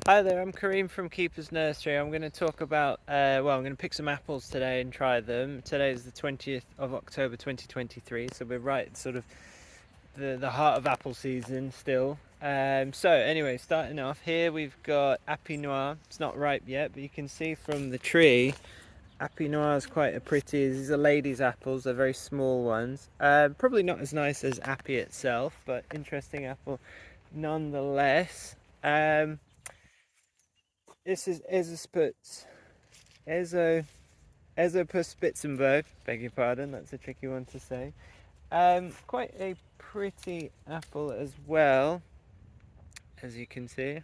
Hi there, I'm Kareem from Keeper's Nursery. I'm going to talk about, I'm going to pick some apples today and try them. Today is the 20th of October 2023, so we're right at sort of the heart of apple season still. So anyway, starting off here, we've got Appy Noir. It's not ripe yet, but you can see from the tree, Appy Noir is quite a pretty, these are ladies' apples, they're very small ones. Probably not as nice as Appy itself, but interesting apple nonetheless. This is Esopus Spitzenburg, beg your pardon, that's a tricky one to say. Quite a pretty apple as well, as you can see.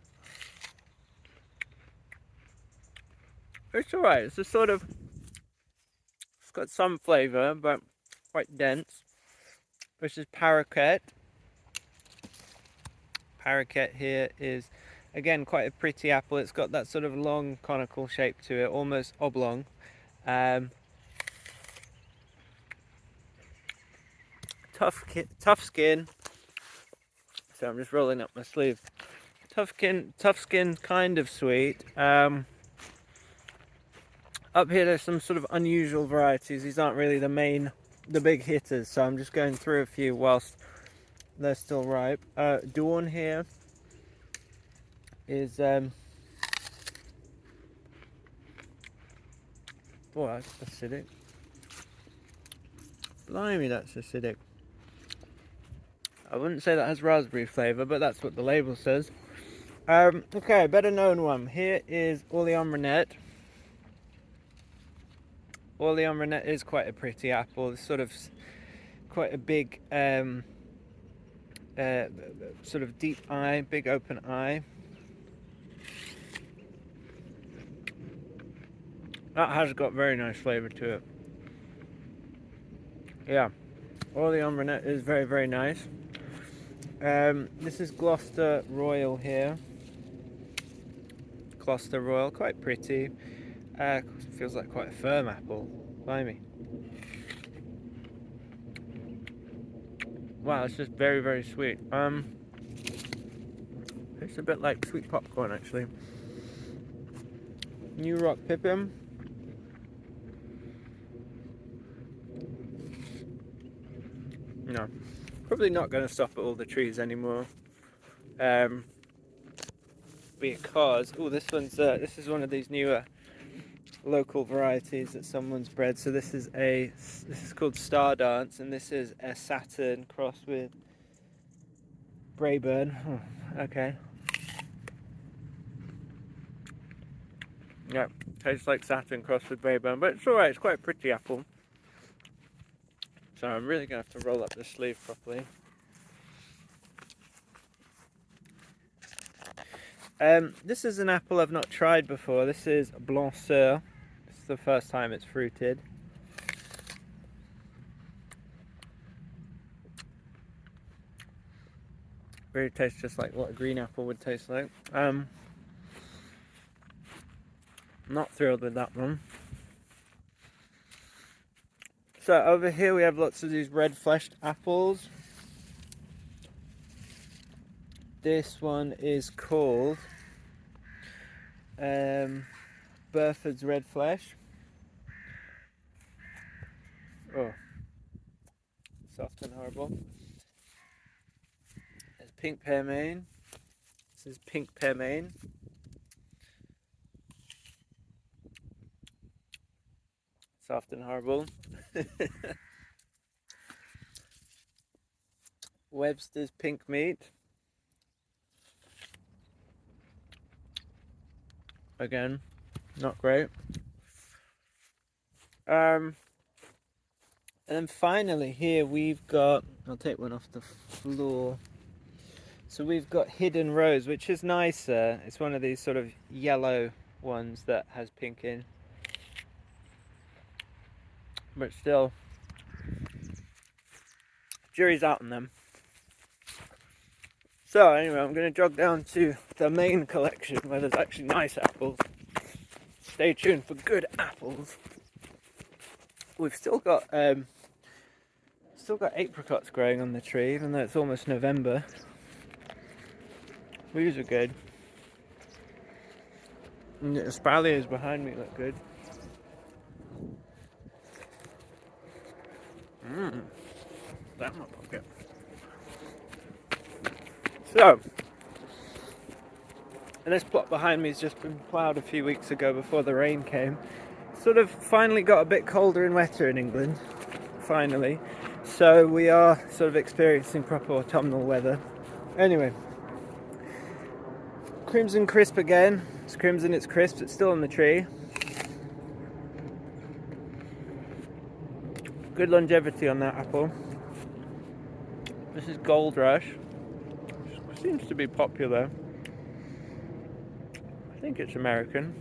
It's alright, it's a sort of, it's got some flavour, but quite dense. This is Paraquette. Paraquette here is, again, quite a pretty apple. It's got that sort of long conical shape to it, almost oblong. Tough skin. So I'm just rolling up my sleeve. Tough skin, kind of sweet. Up here there's some sort of unusual varieties. These aren't really the big hitters, so I'm just going through a few whilst they're still ripe. Dawn here is oh, that's acidic. Blimey, that's acidic. I wouldn't say that has raspberry flavour, but that's what the label says. Okay, better known one. Here is Orléans Reinette. Orléans Reinette is quite a pretty apple. It's sort of quite a big, sort of deep eye, big open eye. That has got very nice flavour to it. Yeah, Orléans Reinette is very, very nice. This is Gloucester Royal here. Gloucester Royal, quite pretty. Feels like quite a firm apple. Blimey. Wow, it's just very, very sweet. It's a bit like sweet popcorn actually. New Rock Pippin. No, probably not going to stop at all the trees anymore. Because this is one of these newer local varieties that someone's bred. So this is called Stardance, and this is a Saturn crossed with Braeburn. Oh, okay. Yeah, tastes like Saturn crossed with Braeburn, but it's alright. It's quite a pretty apple. So I'm really going to have to roll up the sleeve properly. This is an apple I've not tried before. This is Blanc Sur. This is the first time it's fruited. Really tastes just like what a green apple would taste like. Not thrilled with that one. So over here we have lots of these red-fleshed apples. This one is called Burford Redflesh. Oh, soft and horrible. There's Pink Pearmain. This is Pink Pearmain. Soft and horrible. Websters Pinkmeat. Again, not great. And then finally here we've got, I'll take one off the floor. So we've got Hidden Rose, which is nicer. It's one of these sort of yellow ones that has pink in. But still, jury's out on them. So anyway, I'm going to jog down to the main collection where there's actually nice apples. Stay tuned for good apples. We've still got apricots growing on the tree, even though it's almost November. These are good. And the espaliers behind me look good. That my pocket. So, and this plot behind me has just been ploughed a few weeks ago before the rain came. Sort of finally got a bit colder and wetter in England, finally. So we are sort of experiencing proper autumnal weather. Anyway, Crimson Crisp again. It's crimson, it's crisp, it's still on the tree. Good longevity on that apple. This is Goldrush. Seems to be popular. I think it's American.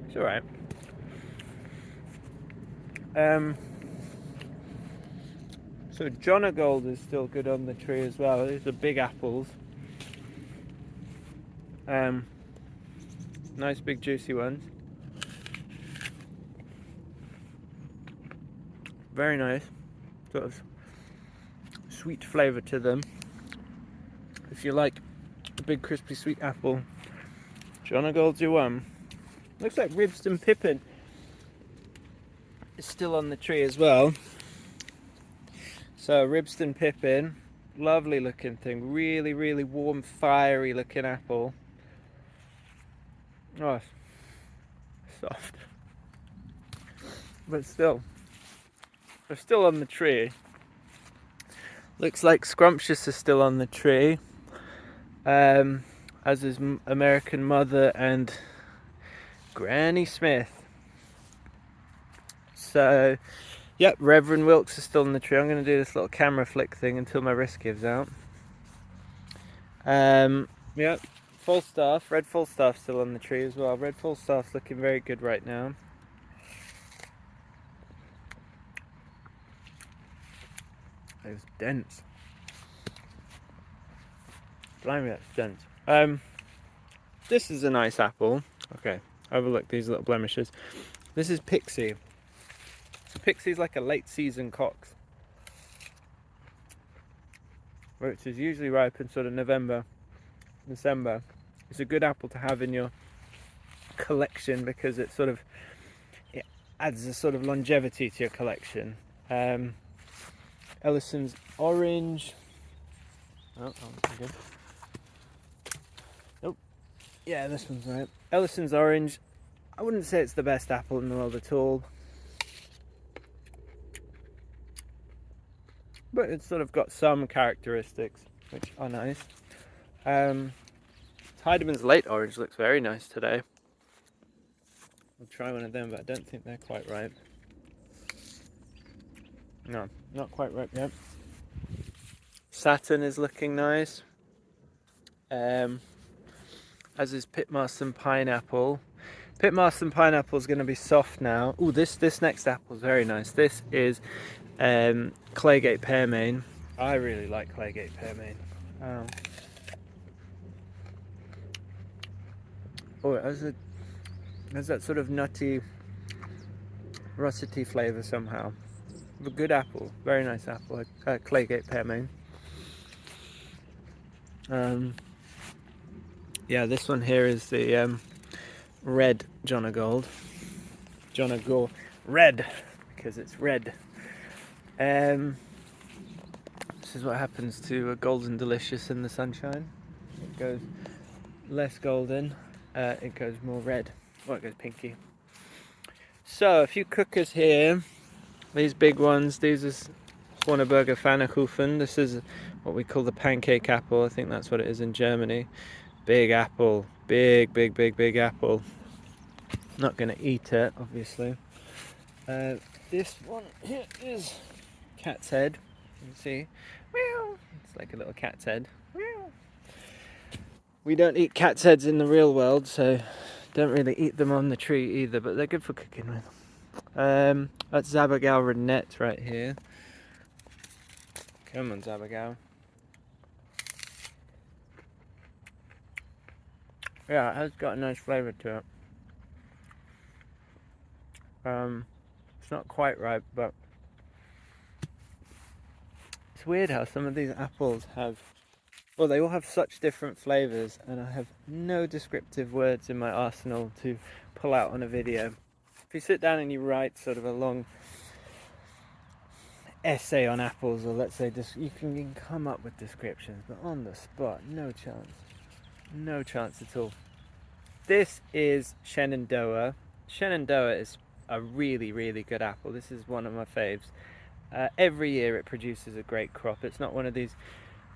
It's alright. So Jonagold is still good on the tree as well. These are big apples. Nice big juicy ones. Very nice. Sort of sweet flavour to them. If you like a big crispy sweet apple, Jonagold's your one. Looks like Ribston Pippin is still on the tree as well. So Ribston Pippin, lovely looking thing, really, really warm, fiery looking apple. Oh, soft. But still, they're still on the tree. Looks like Scrumptious is still on the tree. As is American Mother and Granny Smith. So, yep, Reverend Wilks is still on the tree. I'm going to do this little camera flick thing until my wrist gives out. Yep, Falstaff, Red Falstaff still on the tree as well. Red Falstaff's looking very good right now. It's dense. Blimey, that's dense. This is a nice apple. Okay, overlook these little blemishes. This is Pixie. So Pixie's like a late season Cox, which is usually ripe in sort of November, December. It's a good apple to have in your collection because it adds a sort of longevity to your collection. Ellisons Orange. Oh, good. Nope. Yeah, this one's right. Ellisons Orange. I wouldn't say it's the best apple in the world at all, but it's sort of got some characteristics which are nice. Tydeman's Late Orange looks very nice today. I'll try one of them, but I don't think they're quite ripe. No, not quite ripe yet. Saturn is looking nice. As is Pitmaston Pineapple. Pitmaston Pineapple is going to be soft now. Oh, this next apple is very nice. This is Claygate Pearmain. I really like Claygate Pearmain. Oh, it has that sort of nutty, russety flavour somehow. A good apple, very nice apple. Claygate Pearmain. Yeah, this one here is the red Jonagold. Jonagold red, because it's red. This is what happens to a Golden Delicious in the sunshine. It goes less golden, it goes more red. Well, it goes pinky. So, a few cookers here. These big ones, these are Horneburger Pfannkuchen. This is what we call the Pancake Apple. I think that's what it is in Germany. Big apple, big apple. Not going to eat it, obviously. This one here is cat's head. You can see, meow. It's like a little cat's head. Meow. We don't eat cat's heads in the real world, so don't really eat them on the tree either. But they're good for cooking with. That's Zabergau Reinette right here. Come on, Zabergau. Yeah, it has got a nice flavour to it. It's not quite ripe, but it's It's weird how some of these apples have, well, they all have such different flavours, and I have no descriptive words in my arsenal to pull out on a video. If you sit down and you write sort of a long essay on apples, or let's say you can come up with descriptions, but on the spot, no chance at all. This is Shenandoah. Shenandoah is a really, really good apple. This is one of my faves. Every year it produces a great crop. It's not one of these,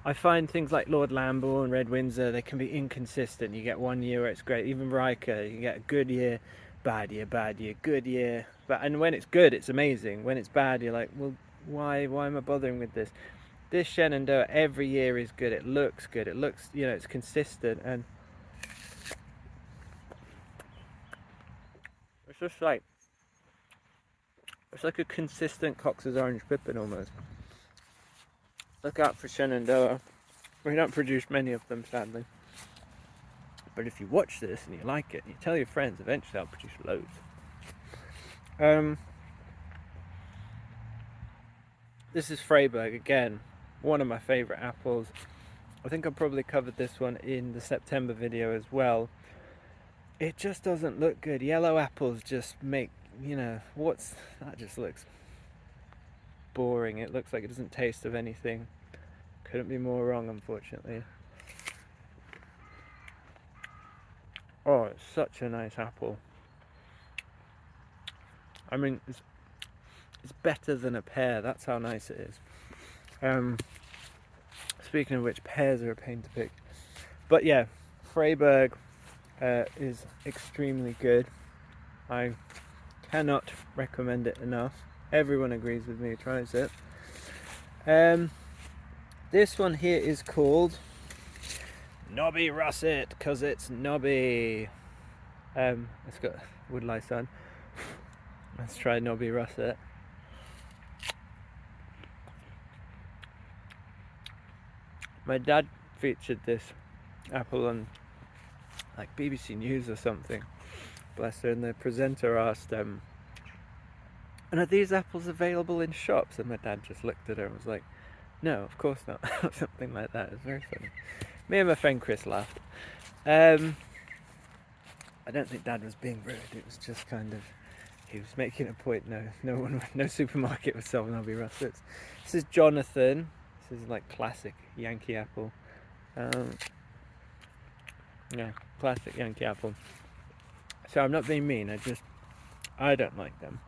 I find things like Lord Lambourne, Red Windsor, they can be inconsistent. You get one year where it's great. Even Riker, you get a good year, bad year, good year. And when it's good, it's amazing. When it's bad, you're like, well, why am I bothering with this? This Shenandoah every year is good. It looks good. It looks, it's consistent, and it's just like, it's like a consistent Cox's Orange Pippin almost. Look out for Shenandoah. We don't produce many of them, sadly. But if you watch this and you like it, and you tell your friends, eventually I'll produce loads. This is Freiburg, again, one of my favourite apples. I think I probably covered this one in the September video as well. It just doesn't look good. Yellow apples just make, that just looks boring. It looks like it doesn't taste of anything. Couldn't be more wrong, unfortunately. Oh, it's such a nice apple. I mean, it's better than a pear. That's how nice it is. Speaking of which, pears are a pain to pick. But yeah, Freiburg is extremely good. I cannot recommend it enough. Everyone agrees with me who tries it. This one here is called Knobby Russet, because it's knobby. It's got wood lice on. Let's try Knobby Russet. My dad featured this apple on like BBC News or something, bless her, and the presenter asked, and are these apples available in shops? And my dad just looked at her and was like, no, of course not. Something like that. It's very funny. Me and my friend Chris laughed. I don't think Dad was being rude. It was just kind of, he was making a point. No supermarket was selling Knobby Russets. This is Jonathan. This is like classic Yankee apple. Yeah, classic Yankee apple. So I'm not being mean. I don't like them.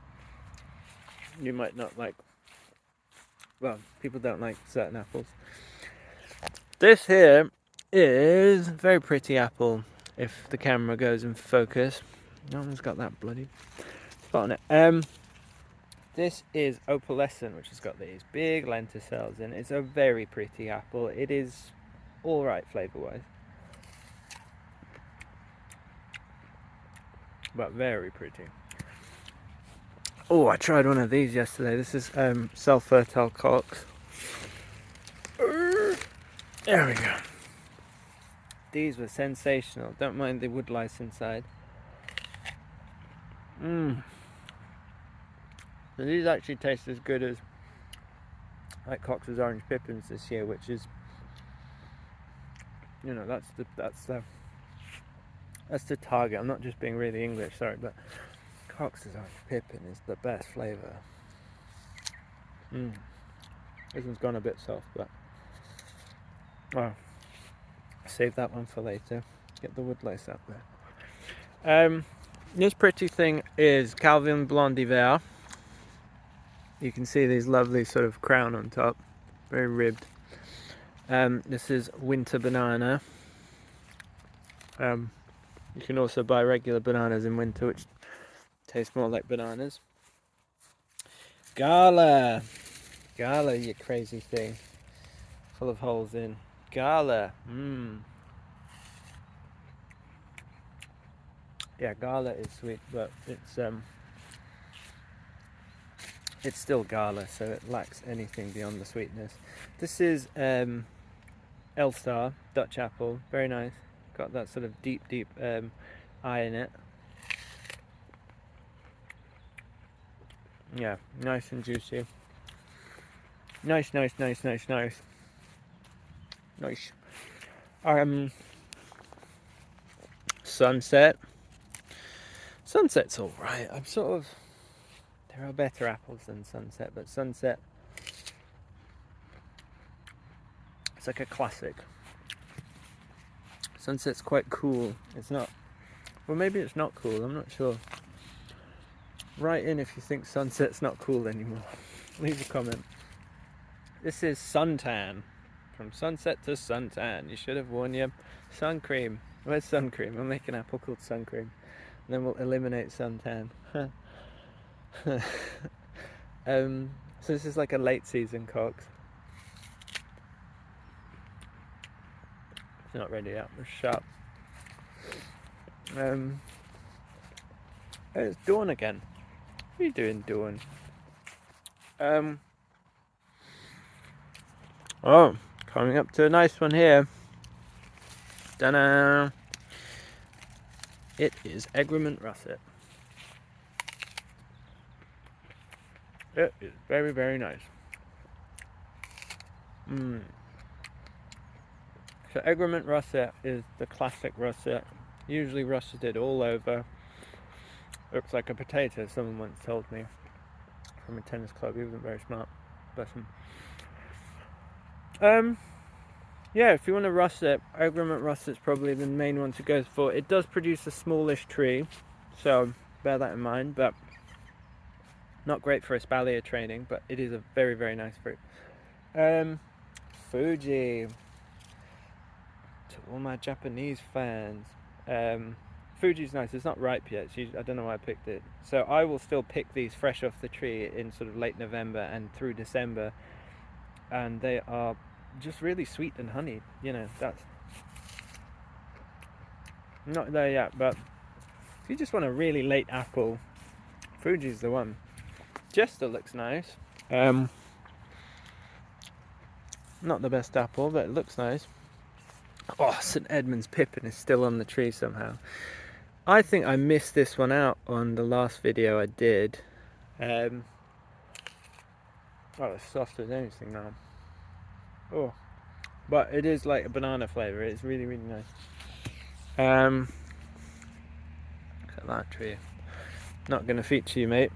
You might not like. Well, people don't like certain apples. This here is a very pretty apple, if the camera goes in focus. No one's got that bloody spot on it. This is Opalescent, which has got these big lenticels in it. It's a very pretty apple. It is alright flavour-wise, but very pretty. Oh, I tried one of these yesterday. This is Fertile Cox. There we go. These were sensational. Don't mind the wood lice inside. So these actually taste as good as like Cox's Orange Pippins this year, which is, that's the target. I'm not just being really English, sorry, but Cox's Orange Pippin is the best flavour. This one's gone a bit soft, but save that one for later. Get the wood lice out there. This pretty thing is Calvin Blanc d'Hiver. You can see these lovely sort of crown on top, very ribbed. This is Winter Banana. You can also buy regular bananas in winter, which taste more like bananas. Gala, you crazy thing, full of holes in. Gala, Yeah, Gala is sweet, but it's still Gala, so it lacks anything beyond the sweetness. This is Elstar, Dutch apple, very nice. Got that sort of deep eye in it. Yeah, nice and juicy. Nice. Sunset. Sunset's alright. There are better apples than Sunset, but Sunset, it's like a classic. Sunset's quite cool. It's not, well, maybe it's not cool, I'm not sure. Write in if you think Sunset's not cool anymore. Leave a comment. This is Suntan. From sunset to suntan. You should have worn your sun cream. Where's sun cream? I'll make an apple called sun cream. And then we'll eliminate suntan. So this is like a late season Cox. It's not ready yet. It's sharp. It's Dawn again. What are you doing, Dawn? Oh, coming up to a nice one here. Ta-da! It is Egremont Russet. It is very, very nice. So Egremont Russet is the classic russet, usually russeted all over. Looks like a potato, someone once told me, from a tennis club. He wasn't very smart, bless him. Yeah, if you want a russet, Egremont Russet's probably the main one to go for. It does produce a smallish tree, so bear that in mind, but not great for espalier training, but it is a very, very nice fruit. Fuji. To all my Japanese fans. Fuji's nice. It's not ripe yet. I don't know why I picked it. So I will still pick these fresh off the tree in sort of late November and through December. And they are just really sweet and honeyed. You know, that's not there yet, but if you just want a really late apple, Fuji's the one. Jester looks nice. Not the best apple, but it looks nice. Oh, St Edmunds Pippin is still on the tree somehow. I think I missed this one out on the last video I did. Oh, it's soft as anything now. Oh, but it is like a banana flavour. It's really, really nice. Look at that tree. Not going to feature you, mate.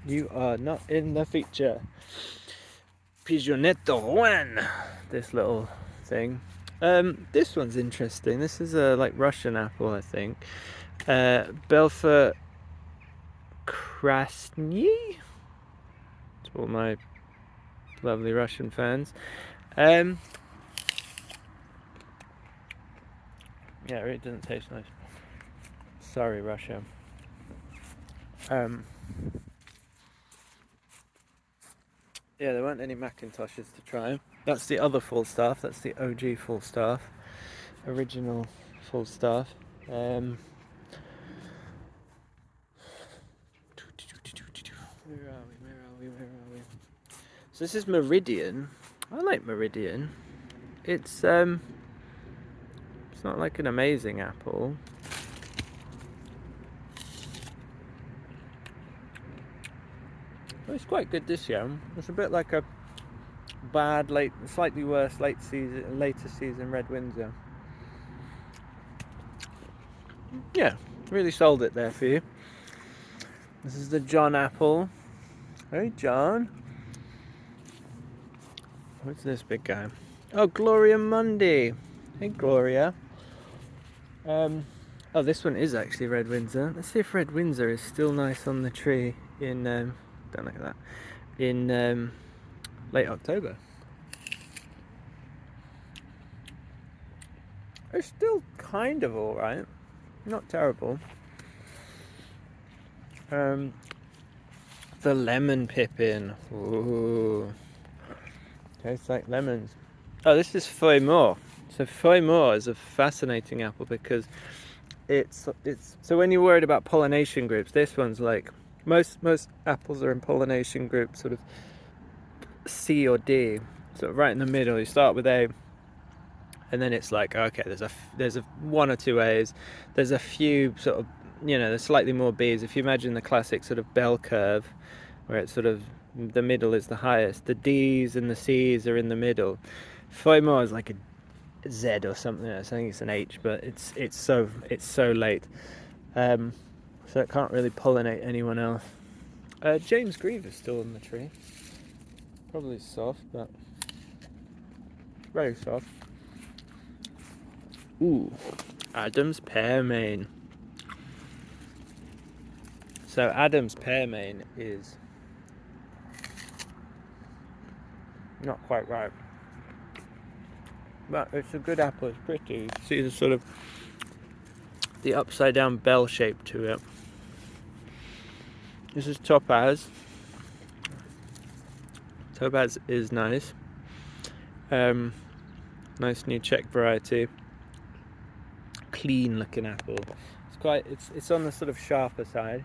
You are not in the feature. Pigeonette de Rouen. This little thing. This one's interesting. This is a like Russian apple, I think. Bellefleur Krasnyi. To all my lovely Russian fans. Yeah, it really doesn't taste nice. Sorry, Russia. Yeah, there weren't any Macintoshes to try. That's the other Falstaff. That's the OG Falstaff, original Falstaff. Where are we? So this is Meridian. I like Meridian. It's not like an amazing apple. But it's quite good this year. It's a bit like a bad slightly worse later season Red Windsor. Yeah, really sold it there for you. This is the John apple. Hey John. What's this big guy? Oh, Gloria Mundi. Hey Gloria. Oh, this one is actually Red Windsor. Let's see if Red Windsor is still nice on the tree in don't look at that. In late October. It's still kind of alright. Not terrible. The lemon Pippin. Ooh. Tastes like lemons. Oh, this is Feuille Mort. So Feuille Mort is a fascinating apple because it's so when you're worried about pollination groups, this one's like most apples are in pollination group sort of C or D, sort of right in the middle. You start with A, and then it's like, okay, there's a one or two A's, there's a few sort of, you know, there's slightly more B's. If you imagine the classic sort of bell curve, where it's sort of the middle is the highest. The D's and the C's are in the middle. Feuillemont is like a Z or something. I think it's an H, but it's so late, so it can't really pollinate anyone else. James Grieve is still on the tree. Probably soft, but very soft. Ooh, Adam's Pearmain. So Adam's Pearmain is not quite ripe, but it's a good apple. It's pretty. You can see the sort of the upside down bell shape to it. This is Topaz. Topaz is nice. Nice new Czech variety. Clean looking apple. It's on the sort of sharper side.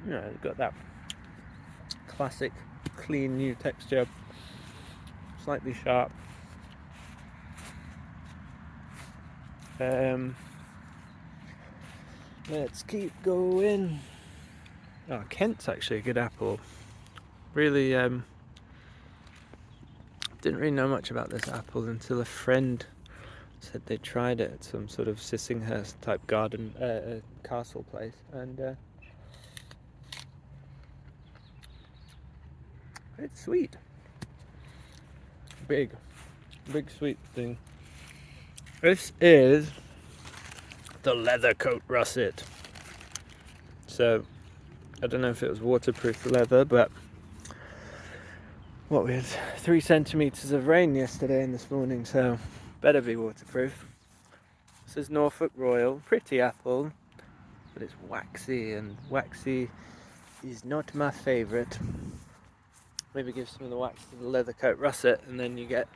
You know, it's got that classic clean new texture. Slightly sharp. Let's keep going. Oh, Kent's actually a good apple. Really, didn't really know much about this apple until a friend said they tried it at some sort of Sissinghurst type garden, castle place, and it's sweet. Big sweet thing. This is the Leathercoat Russet. So, I don't know if it was waterproof leather, but we had 3 centimetres of rain yesterday and this morning, so better be waterproof. This is Norfolk Royal, pretty apple, but it's waxy, and waxy is not my favourite. Maybe give some of the wax to the Leathercoat Russet, and then you get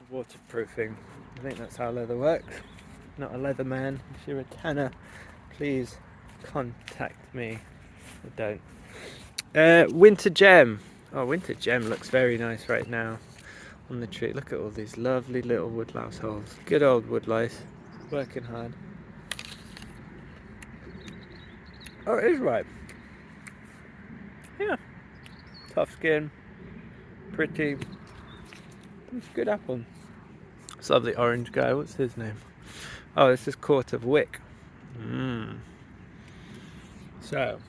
waterproofing. I think that's how leather works. Not a leather man. If you're a tanner, please contact me. I don't. Winter Gem. Oh, Winter Gem looks very nice right now on the tree. Look at all these lovely little woodlouse holes. Good old woodlice, working hard. Oh, it is ripe. Yeah, tough skin, pretty. It's a good apple. This lovely orange guy. What's his name? Oh, this is Court of Wick. So,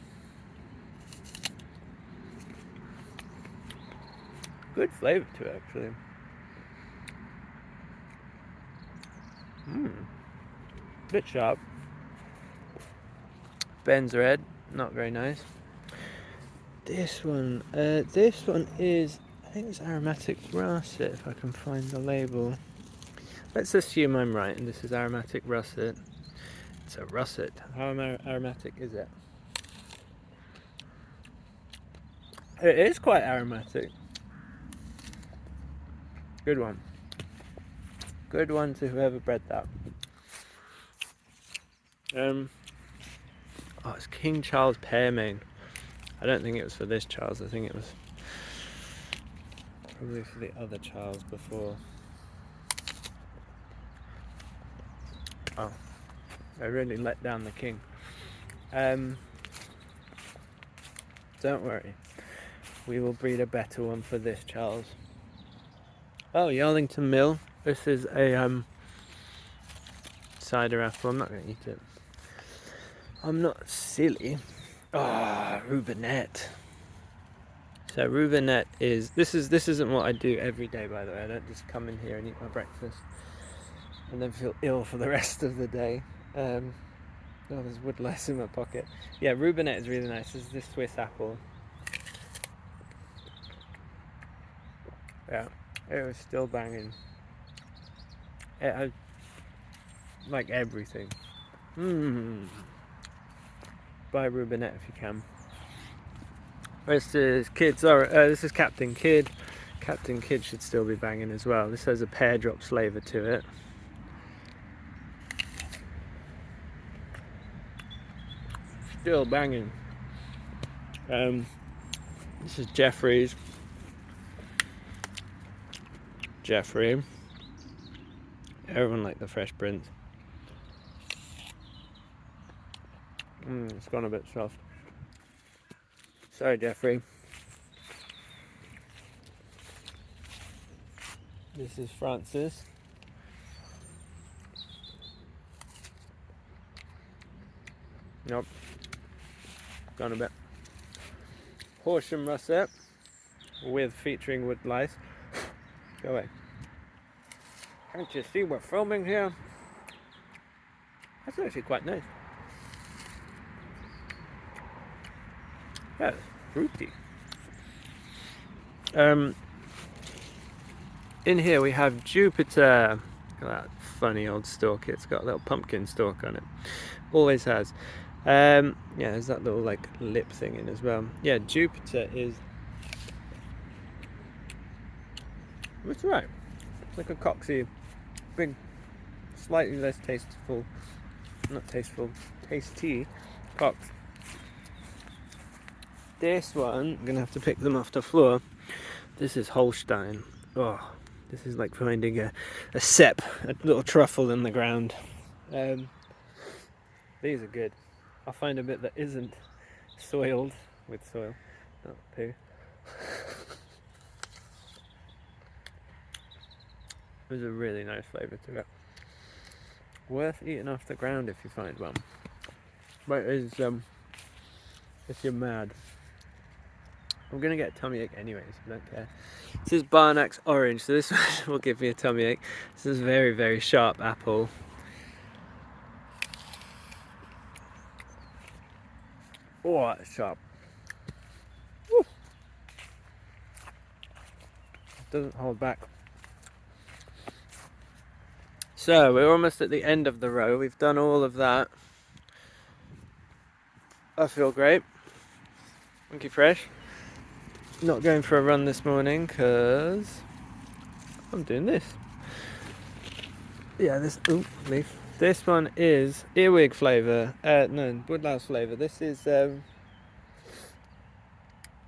good flavour to it, actually. Bit sharp. Ben's red, not very nice. This one is, I think it's Aromatic Russet, if I can find the label. Let's assume I'm right, and this is Aromatic Russet. It's a russet. How aromatic is it? It is quite aromatic. Good one. Good one to whoever bred that. Oh, it's King Charles Pearmain. I don't think it was for this Charles. I think it was probably for the other Charles before. Oh, I really let down the king. Don't worry. We will breed a better one for this Charles. Oh, Yarlington Mill. This is a cider apple. I'm not going to eat it. I'm not silly. Ah, Rubinette. So Rubinette is this isn't what I do every day, by the way. I don't just come in here and eat my breakfast and then feel ill for the rest of the day. Oh, there's woodlice in my pocket. Yeah, Rubinette is really nice. This is this Swiss apple. Yeah, it was still banging. It had like everything. Buy Rubinette if you can. This is this is Captain Kidd. Captain Kidd should still be banging as well. This has a pear drops flavour to it. Still banging. This is Jeffrey's. Jeffrey. Everyone liked the Fresh Prince. It's gone a bit soft. Sorry, Jeffrey. This is Francis. Nope. Gone a bit. Horsham Russet with featuring wood lice. Go away. Can't you see we're filming here? That's actually quite nice. That's fruity. In here we have Jupiter. Look at that funny old stalk. It's got a little pumpkin stalk on it. Always has. Yeah, there's that little like lip thing in as well. Yeah, Jupiter is. It's right. It's like a coxy, big, slightly less tasteful, not tasteful, tasty cox. This one, I'm gonna have to pick them off the floor. This is Holstein. Oh, this is like finding a sep, a little truffle in the ground. These are good. I'll find a bit that isn't soiled with soil, not poo. There's a really nice flavour to it. Worth eating off the ground if you find one. But it's if you're mad. I'm gonna get a tummy ache anyways, I don't care. This is Ellisons Orange, so this one will give me a tummy ache. This is very, very sharp apple. Oh, that's sharp. Woo. Doesn't hold back. So we're almost at the end of the row. We've done all of that. I feel great. Funky fresh. Not going for a run this morning because I'm doing this. Yeah, this leaf. This one is earwig flavour. No, woodlouse flavour. This is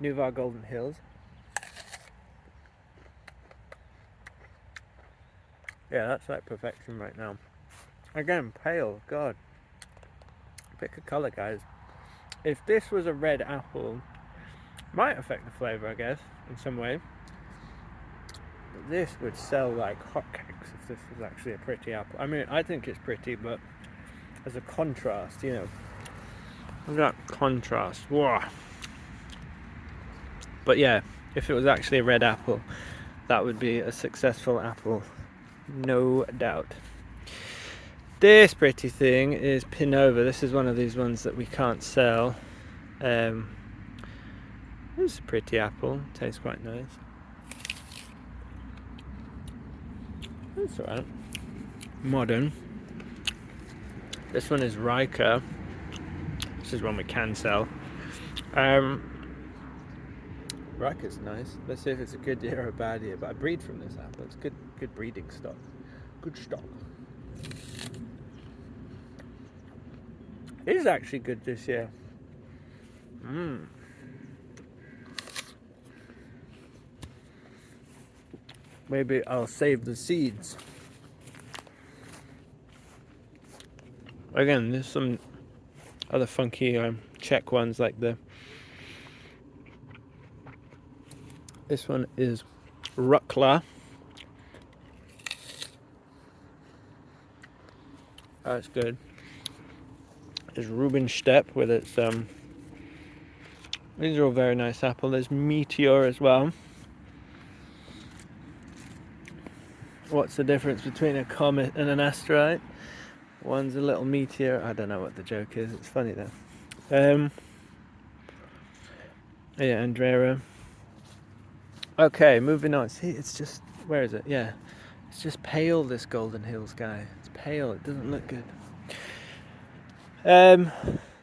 Nuvar Golden Hills. Yeah, that's like perfection right now. Again, pale. God, pick a colour, guys. If this was a red apple, might affect the flavour, I guess, in some way. But this would sell like hotcakes if this was actually a pretty apple. I mean, I think it's pretty, but as a contrast, you know. Look at that contrast. Wow. But yeah, if it was actually a red apple, that would be a successful apple. No doubt. This pretty thing is Pinova. This is one of these ones that we can't sell. This is a pretty apple. Tastes quite nice. That's alright. Modern. This one is Riker. This is one we can sell. Riker's nice. Let's see if it's a good year or a bad year. But I breed from this apple. It's good breeding stock. Good stock. It is actually good this year. Maybe I'll save the seeds. Again, there's some other funky Czech ones like this one is Rukla. That's good. There's Rubensteppe with its these are all very nice apple. There's Meteor as well. What's the difference between a comet and an asteroid? One's a little meteor. I don't know what the joke is. It's funny though. Yeah, Andrea. Okay, moving on. See, it's just, where is it? Yeah, it's just pale, this Golden Hills guy. It's pale. It doesn't look good.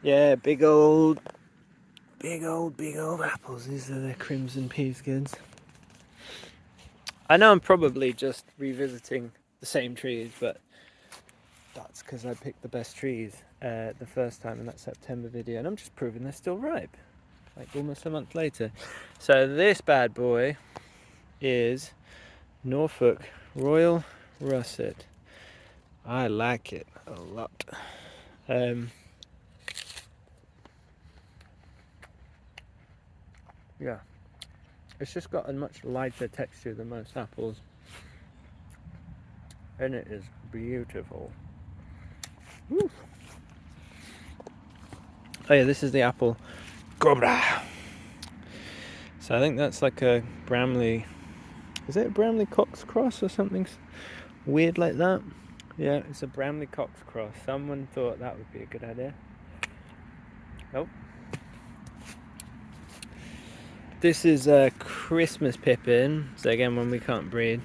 Yeah, big old apples. These are the Crimson Peaskins. I know I'm probably just revisiting the same trees, but that's because I picked the best trees the first time in that September video, and I'm just proving they're still ripe, like almost a month later. So this bad boy is Norfolk Royal Russet. I like it a lot. Yeah, it's just got a much lighter texture than most apples, and it is beautiful. Woo. Oh yeah, this is the apple Cobra. So I think that's like a Bramley. Is it a Bramley Cox cross or something weird like that? Yeah, it's a Bramley Cox cross. Someone thought that would be a good idea. Nope. This is a Christmas Pippin. So again, when we can't breed,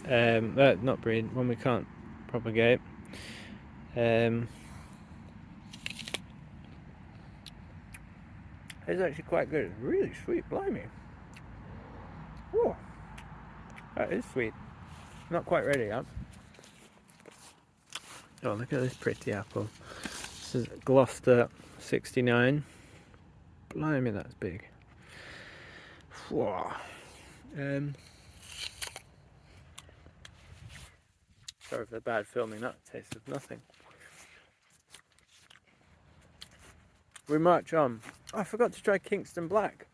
not breed, when we can't propagate. It's actually quite good. It's really sweet, blimey. Oh, that is sweet. Not quite ready yet. Oh, look at this pretty apple. This is Gloucester 69. Blimey, that's big. Whoa. Sorry for the bad filming, that tastes of nothing. We march on. Oh, I forgot to try Kingston Black.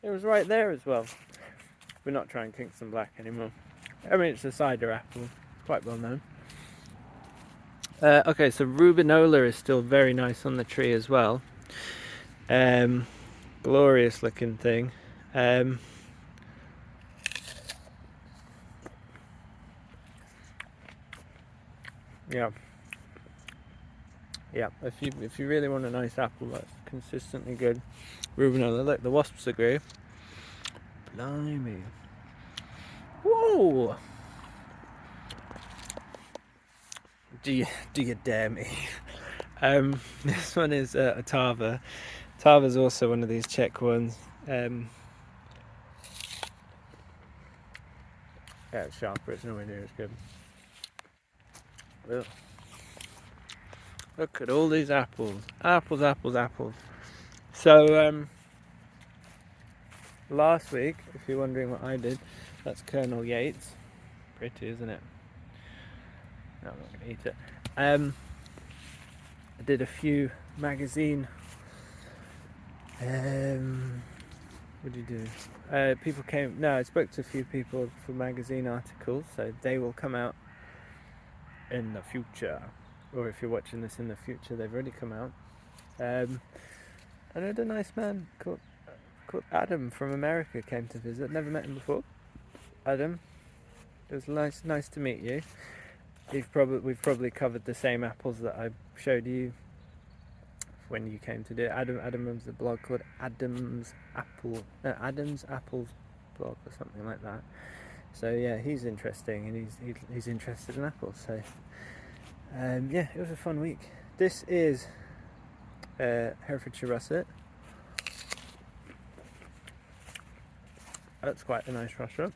It was right there as well. We're not trying Kingston Black anymore. I mean, it's a cider apple, quite well known. Okay, so Rubinola is still very nice on the tree as well. Glorious looking thing. Yeah. Yeah, if you really want a nice apple that's consistently good, Rubinola. Look, the wasps agree. Blimey. Whoa! Do you dare me? This one is a Tava. Tava's also one of these Czech ones. Yeah, it's sharper. It's nowhere near as good. Ugh. Look at all these apples. Apples, apples, apples. So, last week, if you're wondering what I did, that's Colonel Yates. Pretty, isn't it? No, I'm not going to eat it. I did a few magazine. What did you do? People came. No, I spoke to a few people for magazine articles, so they will come out in the future. Or if you're watching this in the future, they've already come out. And I had a nice man called Adam from America came to visit. Never met him before. Adam, it was nice to meet you. We've probably covered the same apples that I showed you when you came to do it. Adam owns a blog called Adam's Apples blog or something like that. So yeah, he's interesting and he's interested in apples. So yeah, it was a fun week. This is Herefordshire Russet. That's quite a nice russet.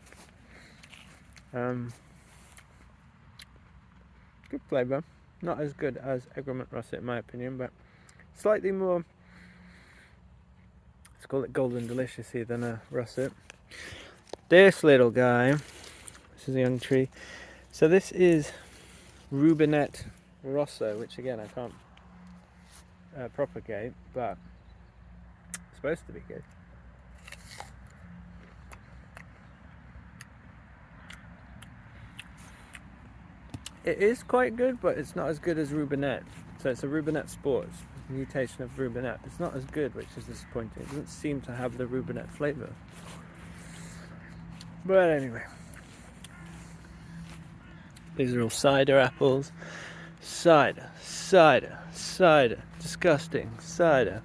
Good flavour. Not as good as Egremont Russet in my opinion, but slightly more, let's call it golden deliciously than a russet. This little guy, this is a young tree. So this is Rubinette Rosso, which again I can't propagate, but it's supposed to be good. It is quite good, but it's not as good as Rubinette. So it's a Rubinette Sports, mutation of Rubinette. It's not as good, which is disappointing. It doesn't seem to have the Rubinette flavour. But anyway, these are all cider apples. Cider, disgusting, cider.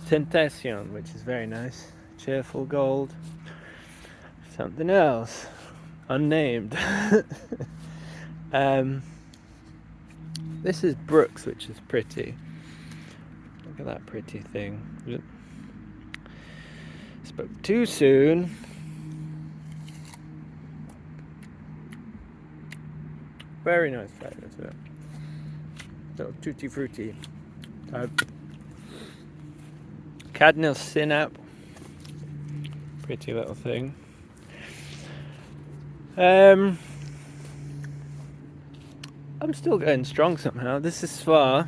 Tentation, which is very nice. Cheerful gold. Something else, unnamed. This is Brooks, which is pretty. Look at that pretty thing. Spoke too soon. Very nice flavour to it. Little tutti frutti type. Cadnil Synap. Pretty little thing. I'm still going strong somehow. This is Svar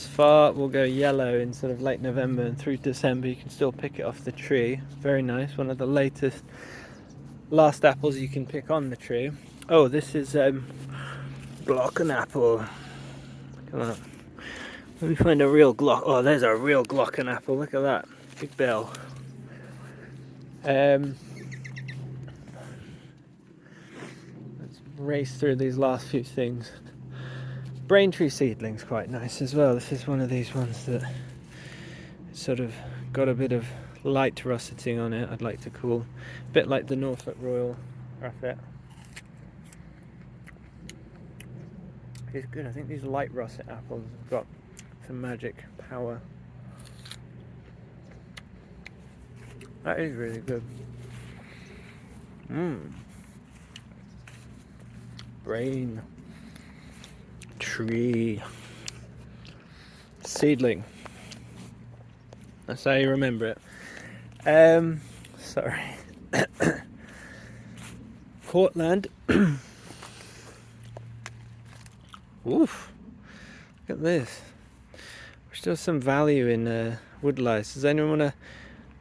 far will go yellow in sort of late November, and through December you can still pick it off the tree. Very nice. One of the last apples you can pick on the tree. Oh, this is Glocken apple. Look at that. Let me find a real Glock. Oh, there's a real Glocken apple. Look at that. Big bell. Let's race through these last few things. Braintree seedling's quite nice as well. This is one of these ones that sort of got a bit of light russeting on it, I'd like to call. A bit like the Norfolk Royal Russet. It's good. I think these light russet apples have got some magic power. That is really good. Brain tree seedling. That's how you remember it. Sorry. Cortland. Oof. Look at this. There's still some value in woodlice. Does anyone want to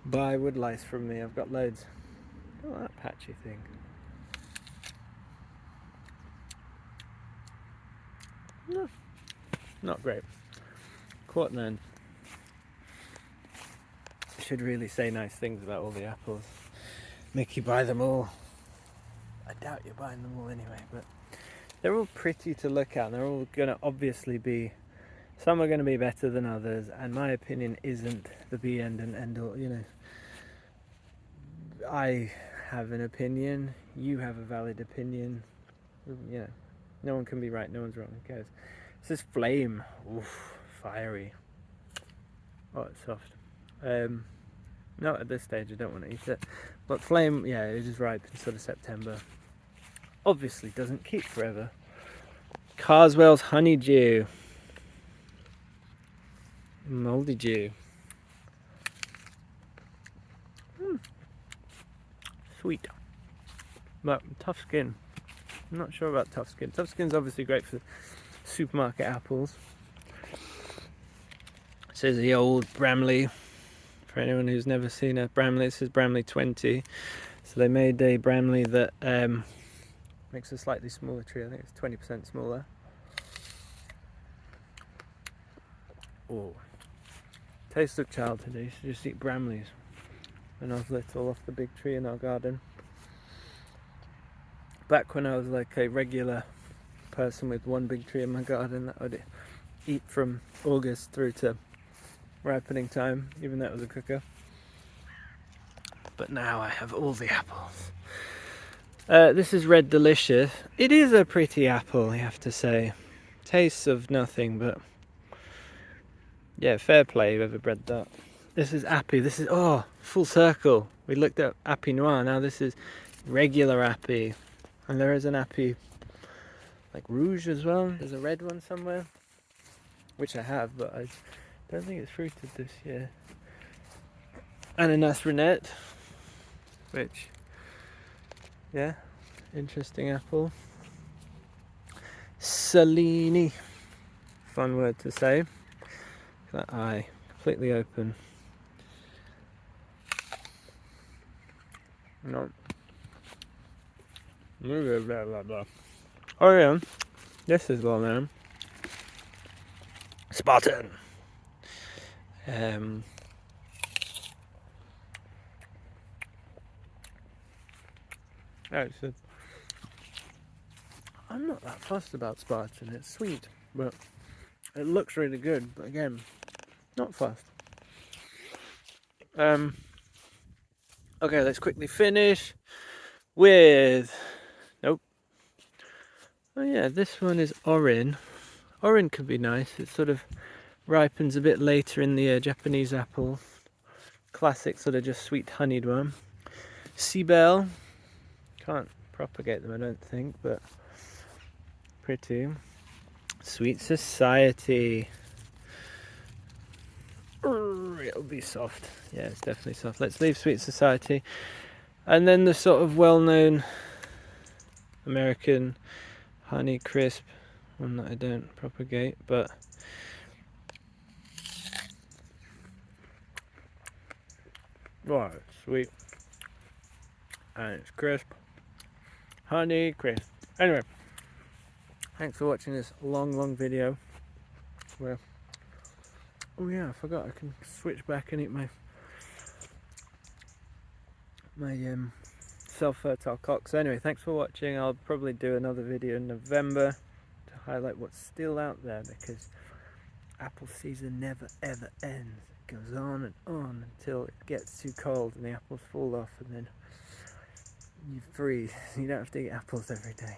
buy woodlice from me? I've got loads. Look at that patchy thing. No, not great. Cortland. Should really say nice things about all the apples. Make you buy them all. I doubt you're buying them all anyway, but they're all pretty to look at, and they're all going to obviously be, some are going to be better than others, and my opinion isn't the be end and end all, you know. I have an opinion, you have a valid opinion, you know, no one can be right, no one's wrong, who cares. This is Flame. Oof, fiery. Oh, it's soft. Not at this stage, I don't want to eat it. But Flame, yeah, it is ripe in sort of September. Obviously doesn't keep forever. Carswell's Honeydew. Mouldy Dew. Sweet. But tough skin. I'm not sure about tough skin. Tough skin's obviously great for supermarket apples. It says the old Bramley. For anyone who's never seen a Bramley, it says Bramley 20. So they made a Bramley that makes a slightly smaller tree. I think it's 20% smaller. Oh, tastes of childhood. I used to just eat Bramleys when I was little off the big tree in our garden. Back when I was like a regular person with one big tree in my garden that I would eat from August through to ripening time, even though it was a cooker. But now I have all the apples. This is Red Delicious. It is a pretty apple, I have to say. Tastes of nothing, but yeah, fair play whoever bred that. This is Appy. This is, oh, full circle. We looked at Appy Noir, now this is regular Appy. And there is an Appy like Rouge as well. There's a red one somewhere, which I have, but I don't think it's fruited this year. Ananas Reinette, which, yeah, interesting apple. Salini, fun word to say. That eye, completely open. No. Blah, blah, blah. Oh yeah, this is well known. Spartan. I'm not that fussed about Spartan. It's sweet, but it looks really good. But again, not fussed. Okay, let's quickly finish with. Nope. Oh yeah, this one is Orin. Orin could be nice. It sort of ripens a bit later in the year. Japanese apple, classic sort of just sweet honeyed one. Seabell. Can't propagate them, I don't think, but pretty. Sweet Society. It'll be soft. Yeah, it's definitely soft. Let's leave Sweet Society. And then the sort of well-known American Honey Crisp, one that I don't propagate, but Oh, it's sweet. And it's crisp. Honey crisp. Anyway, thanks for watching this long video. Where, oh yeah, I forgot I can switch back and eat my self-fertile Cox. Anyway, thanks for watching. I'll probably do another video in November to highlight what's still out there, because apple season never ever ends. It goes on and on until it gets too cold and the apples fall off, and then you freeze. You don't have to eat apples every day.